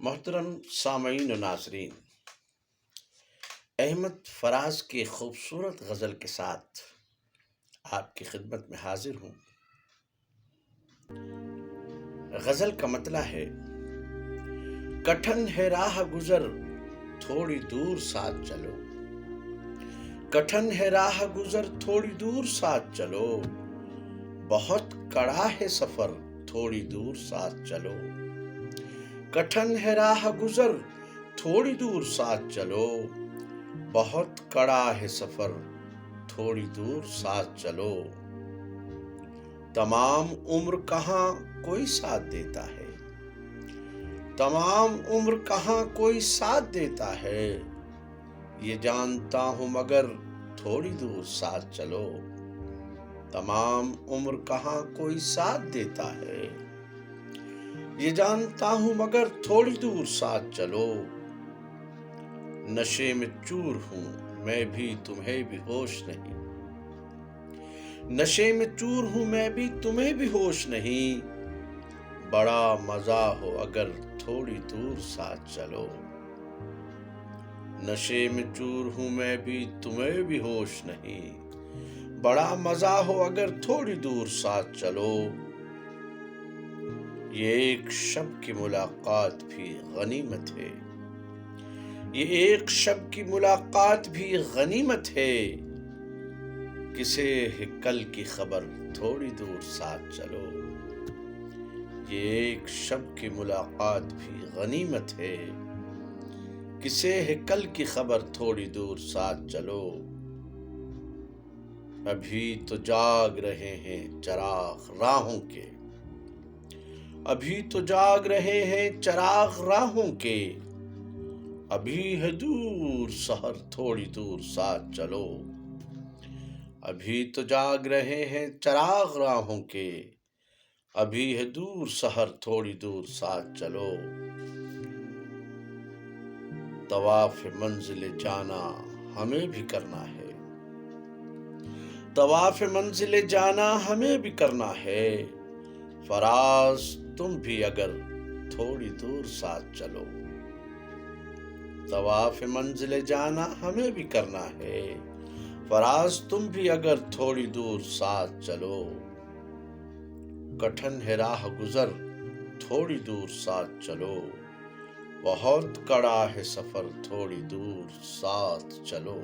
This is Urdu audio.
محترم سامعین و ناظرین، احمد فراز کی خوبصورت غزل کے ساتھ آپ کی خدمت میں حاضر ہوں۔ غزل کا مطلع ہے: کٹھن ہے راہ گزر تھوڑی دور ساتھ چلو، کٹھن ہے راہ گزر تھوڑی دور ساتھ چلو، بہت کڑا ہے سفر تھوڑی دور ساتھ چلو، کٹھن ہے راہ گزر تھوڑی دور ساتھ چلو، بہت کڑا ہے سفر تھوڑی دور ساتھ چلو، تمام عمر کہاں کوئی ساتھ دیتا ہے، تمام عمر کہاں کوئی ساتھ دیتا ہے، یہ جانتا ہوں مگر تھوڑی دور ساتھ چلو، تمام عمر کہاں کوئی ساتھ دیتا ہے، یہ جانتا ہوں مگر تھوڑی دور ساتھ چلو، نشے میں چور ہوں میں بھی تمہیں بھی ہوش نہیں، نشے میں چور ہوں میں بھی تمہیں بھی ہوش نہیں، بڑا مزہ ہو اگر تھوڑی دور ساتھ چلو، نشے میں چور ہوں میں بھی تمہیں بھی ہوش نہیں، بڑا مزہ ہو اگر تھوڑی دور ساتھ چلو، یہ ایک شب کی ملاقات بھی غنیمت ہے، یہ ایک شب کی ملاقات بھی غنیمت ہے، کسے ہے کل کی خبر تھوڑی دور ساتھ چلو، یہ ایک شب کی ملاقات بھی غنیمت ہے، کسے ہے کل کی خبر تھوڑی دور ساتھ چلو، ابھی تو جاگ رہے ہیں چراغ راہوں کے، ابھی تو جاگ رہے ہیں چراغ راہوں کے، ابھی ہے دور سحر تھوڑی دور ساتھ چلو، ابھی تو جاگ رہے ہیں چراغ راہوں کے، ابھی ہے دور سحر تھوڑی دور ساتھ چلو، طواف منزل جانا ہمیں بھی کرنا ہے، طواف منزل جانا ہمیں بھی کرنا ہے، فراز تم بھی اگر تھوڑی دور ساتھ چلو، طواف منزل جانا ہمیں بھی کرنا ہے، فراز تم بھی اگر تھوڑی دور ساتھ چلو، کٹھن ہے راہ گزر تھوڑی دور ساتھ چلو، بہت کڑا ہے سفر تھوڑی دور ساتھ چلو۔